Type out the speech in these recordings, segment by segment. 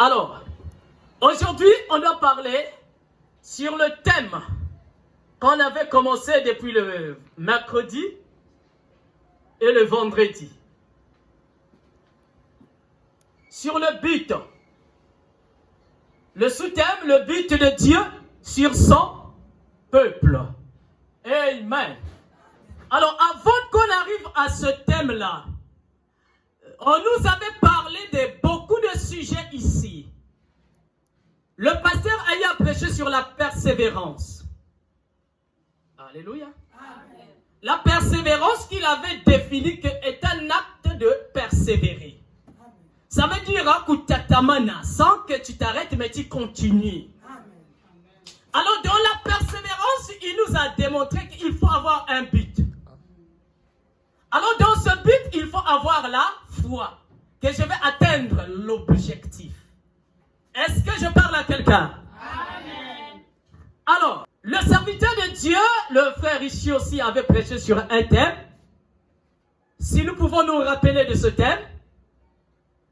Alors, aujourd'hui, on doit parler sur le thème qu'on avait commencé depuis le mercredi et le vendredi. Sur le but. Le sous-thème, le but de Dieu sur son peuple. Amen. Alors, avant qu'on arrive à ce thème-là, on nous avait parlé de beaucoup de sujets ici. Le pasteur ayant prêché sur la persévérance. Alléluia. Amen. La persévérance qu'il avait définie est un acte de persévérer. Amen. Ça veut dire kutatamana, sans que tu t'arrêtes, mais tu continues. Amen. Alors, dans la persévérance, il nous a démontré qu'il faut avoir un but. Alors, dans ce but, il faut avoir la foi, que je vais atteindre l'objectif. Est-ce que je parle à quelqu'un? Amen. Alors, le serviteur de Dieu, le frère ici aussi, avait prêché sur un thème. Si nous pouvons nous rappeler de ce thème,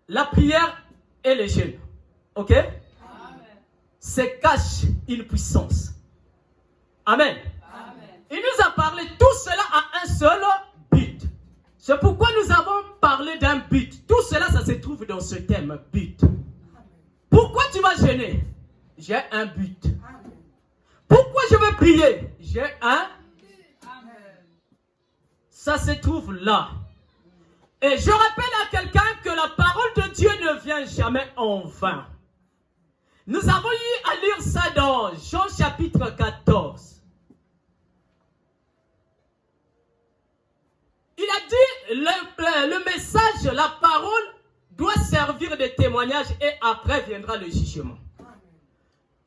la prière et les jeûnes. Ok? Amen. C'est cache une puissance. Amen. Amen. Il nous a parlé tout cela à un seul but. C'est pourquoi nous avons parlé d'un but. Tout cela, ça se trouve dans ce thème, but. Pourquoi tu vas jeûner? J'ai un but. Pourquoi je vais prier? J'ai un but. Ça se trouve là. Et je rappelle à quelqu'un que la parole de Dieu ne vient jamais en vain. Nous avons eu à lire ça dans Jean chapitre 14. Il a dit, le message, la parole doit servir de témoignage et après viendra le jugement.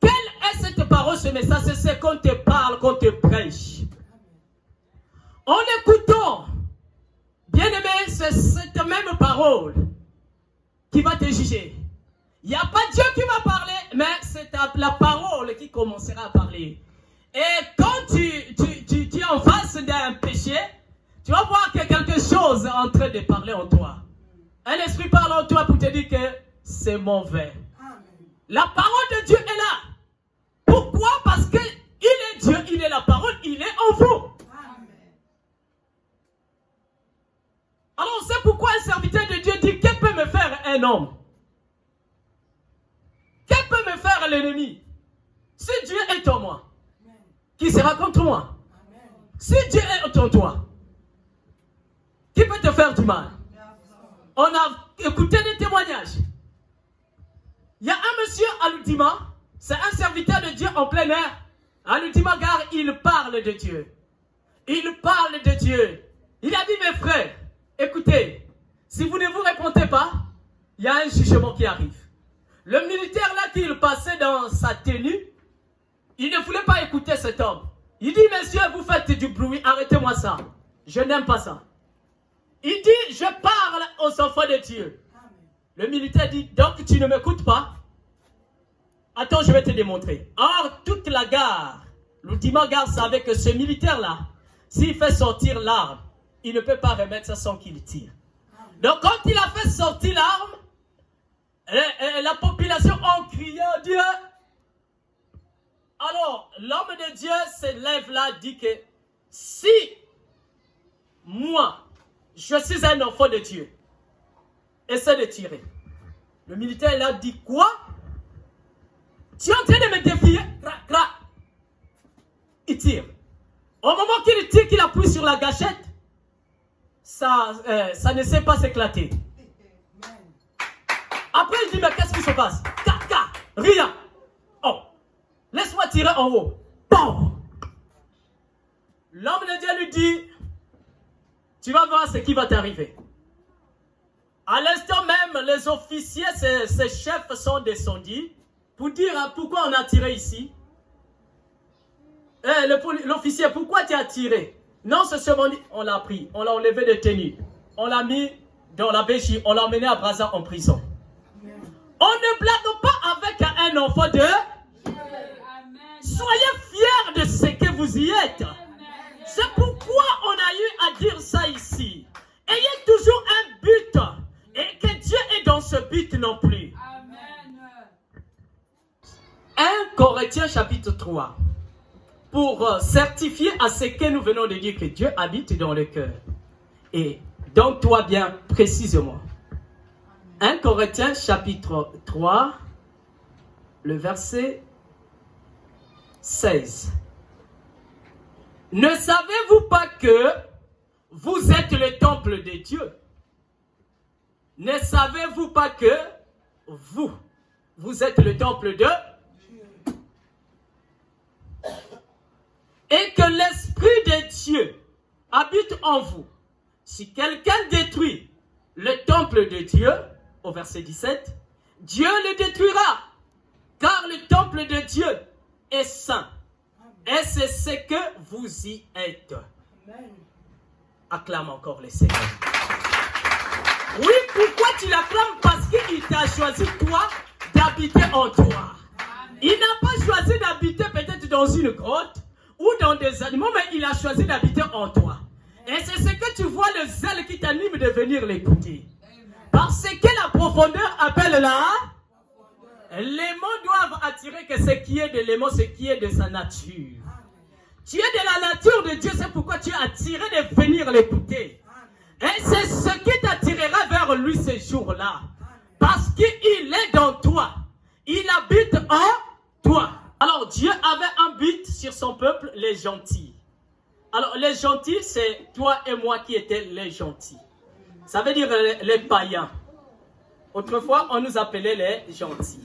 Quelle est cette parole, ce message? C'est ce qu'on te parle, qu'on te prêche. En écoutant, bien aimé, c'est cette même parole qui va te juger. Il n'y a pas Dieu qui va parler, mais c'est la parole qui commencera à parler. Et quand tu es en face d'un péché, tu vas voir que quelque chose est en train de parler en toi. Un esprit parle en toi pour te dire que c'est mauvais. Amen. La parole de Dieu est là. Pourquoi? Parce qu'il est Dieu, il est la parole, il est en vous. Amen. Alors c'est pourquoi un serviteur de Dieu dit, que peut me faire un homme? Que peut me faire l'ennemi? Si Dieu est en moi, qui sera contre moi? Amen. Si Dieu est en toi, qui peut te faire du mal? On a écouté des témoignages. Il y a un monsieur à l'Ultima, c'est un serviteur de Dieu en plein air. À l'Ultima Gare, il parle de Dieu. Il parle de Dieu. Il a dit, mes frères, écoutez, si vous ne vous répondez pas, il y a un jugement qui arrive. Le militaire là qui passait dans sa tenue, il ne voulait pas écouter cet homme. Il dit, messieurs, vous faites du bruit, arrêtez-moi ça. Je n'aime pas ça. Il dit, je parle aux enfants de Dieu. Amen. Le militaire dit, donc tu ne m'écoutes pas? Attends, je vais te démontrer. Or, toute la gare, l'ultima gare savait que ce militaire-là, s'il fait sortir l'arme, il ne peut pas remettre ça sans qu'il tire. Amen. Donc, quand il a fait sortir l'arme, la population en criant Dieu. Alors, l'homme de Dieu se lève là, dit que si moi, je suis un enfant de Dieu. Essaie de tirer. Le militaire là dit quoi? Tu es en train de me défier? Il tire. Au moment qu'il tire, qu'il appuie sur la gâchette, ça ne sait pas s'éclater. Après il dit, mais qu'est-ce qui se passe? Rien. Oh, laisse-moi tirer en haut. Bon. L'homme de Dieu lui dit, tu vas voir ce qui va t'arriver. À l'instant même, les officiers, ces chefs sont descendus pour dire pourquoi on a tiré ici. L'officier, pourquoi tu as tiré? Non, c'est seulement dit, on l'a pris, on l'a enlevé de tenue. On l'a mis dans la béchie, on l'a emmené à Brazza en prison. On ne blague pas avec un enfant de Dieu. Soyez fiers de ce que vous y êtes. C'est pourquoi on a eu à dire ça ici. Ayez toujours un but. Et que Dieu est dans ce but non plus. Amen. Corinthiens chapitre 3. Pour certifier à ce que nous venons de dire que Dieu habite dans le cœur. Et donc toi bien précisément. 1 Corinthiens chapitre 3, le verset 16. Ne savez-vous pas que vous êtes le temple de Dieu? Ne savez-vous pas que vous êtes le temple de Dieu? Et que l'Esprit de Dieu habite en vous. Si quelqu'un détruit le temple de Dieu, au verset 17, Dieu le détruira, car le temple de Dieu est saint. Et c'est ce que vous y êtes. Amen. Acclame encore le Seigneur. Oui, pourquoi tu l'acclames? Parce qu'il t'a choisi, toi, d'habiter en toi. Amen. Il n'a pas choisi d'habiter peut-être dans une grotte ou dans des animaux, mais il a choisi d'habiter en toi. Et c'est ce que tu vois, le zèle qui t'anime de venir l'écouter. Parce que la profondeur appelle là. Les mots doivent attirer que ce qui est de l'élément, ce qui est de sa nature. Tu es de la nature de Dieu, c'est pourquoi tu es attiré de venir l'écouter. Et c'est ce qui t'attirera vers lui ce jour-là. Parce qu'il est dans toi. Il habite en toi. Alors Dieu avait un but sur son peuple, les gentils. Alors les gentils, c'est toi et moi qui étions les gentils. Ça veut dire les païens. Autrefois, on nous appelait les gentils.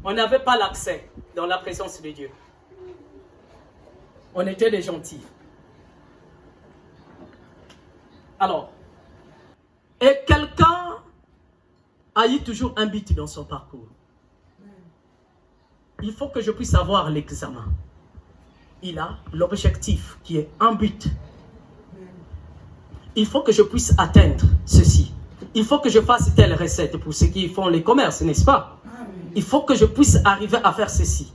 On n'avait pas l'accès dans la présence de Dieu. On était des gentils. Alors, et quelqu'un a eu toujours un but dans son parcours. Il faut que je puisse avoir l'examen. Il a l'objectif qui est un but. Il faut que je puisse atteindre ceci. Il faut que je fasse telle recette pour ceux qui font les commerces, n'est-ce pas? Il faut que je puisse arriver à faire ceci.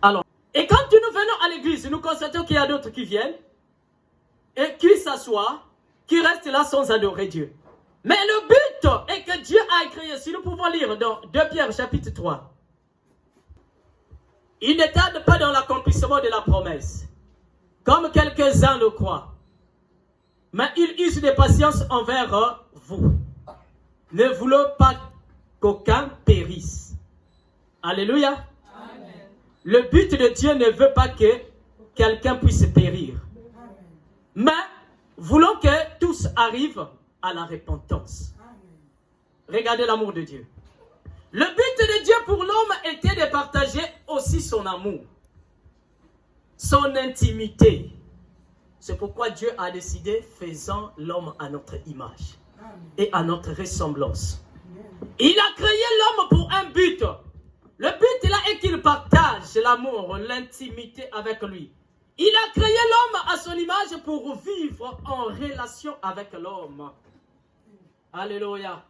Alors, et quand nous venons à l'église, nous constatons qu'il y a d'autres qui viennent et qui s'assoient, qui restent là sans adorer Dieu. Mais le but est que Dieu a créé, si nous pouvons lire dans 2 Pierre chapitre 3, il ne tarde pas dans l'accomplissement de la promesse, comme quelques-uns le croient. Mais il use de patience envers vous, ne voulant pas qu'aucun périsse. Alléluia. Amen. Le but de Dieu ne veut pas que quelqu'un puisse périr. Amen. Mais voulons que tous arrivent à la repentance. Amen. Regardez l'amour de Dieu. Le but de Dieu pour l'homme était de partager aussi son amour, son intimité. C'est pourquoi Dieu a décidé, faisant l'homme à notre image et à notre ressemblance. Il a créé l'homme pour un but. Le but là est qu'il partage l'amour, l'intimité avec lui. Il a créé l'homme à son image pour vivre en relation avec l'homme. Alléluia.